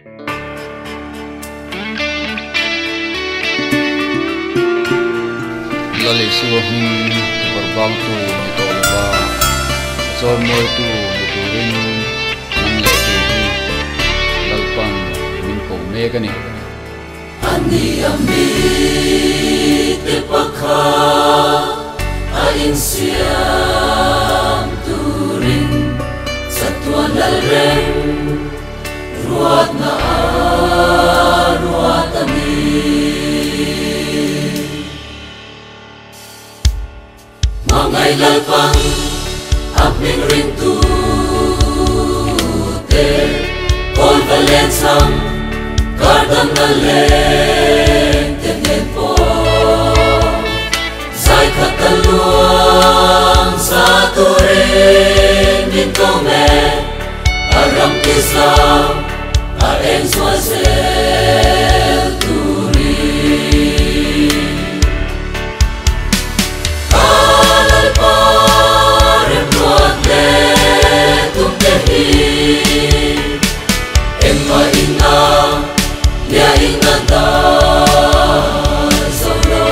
Lali suahing berbang tu ditolba sor moi tu diturin nang leki lalpan min ko megani ani ami te pakha a insiam turin satwa lalrem ruat na ruat ami mangai lalpang apning ring tu te kol valensam kardam na leng tengen po zai kataluang sa turin min kome aram kisam a en swazel turin kalal parem ruat le tum tehi emma ina ya ingata solo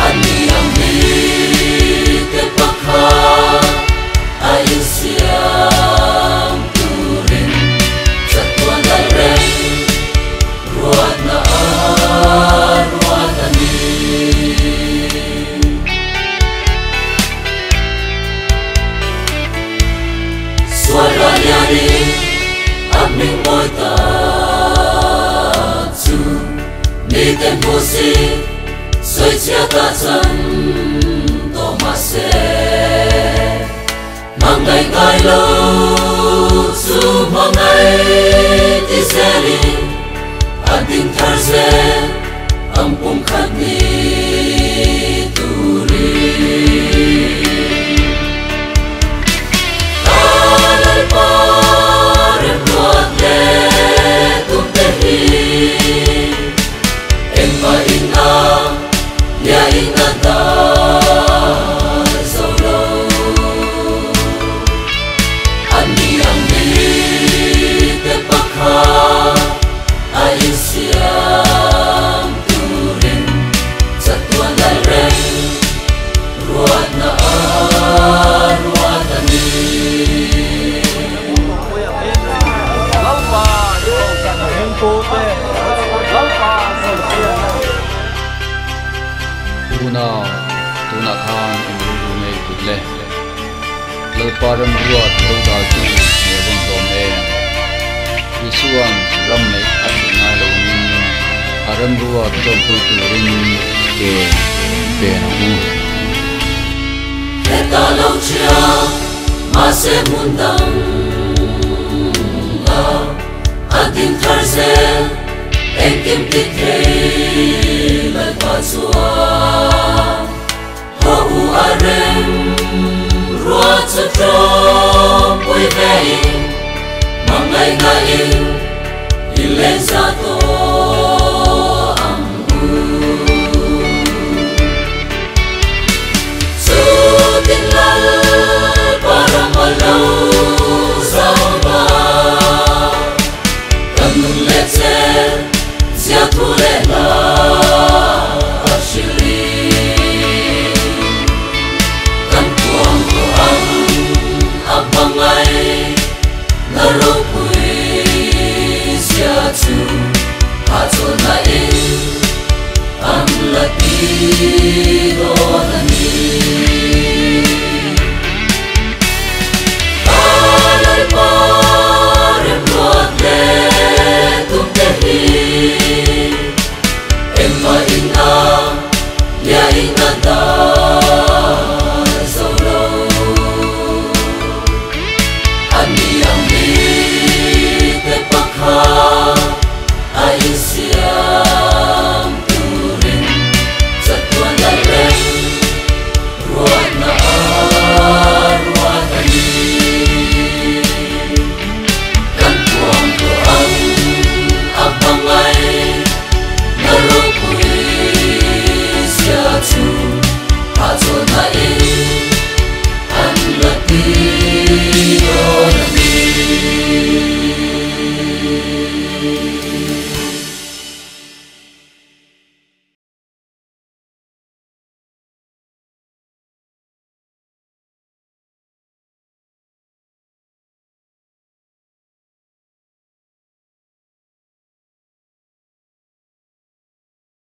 ani ami te pakha a insiam turin satwa dalrem ruat na ruat ani suara yari aming moi ta chu ni tem pusi soi chia ta chan to ma se mangai ngai lo chu mangai ti seri adin thar se am pum khat ni turi kalal parem ruat le tum tehi emma ina ya ingata solo ani ami te pakha a insiam turin satwa lalrem ruat na ruat ani tuna khan imru nei putle lalparam ruat loda tu nevon dom e isuan ram nei atina lomin aram ruat dom pu turin ke benamu eta lo chia ma se mundang adin tharse enkim tikrei la pasua ho u arem ruat sa trom pui vei mangai ngai ilen sa to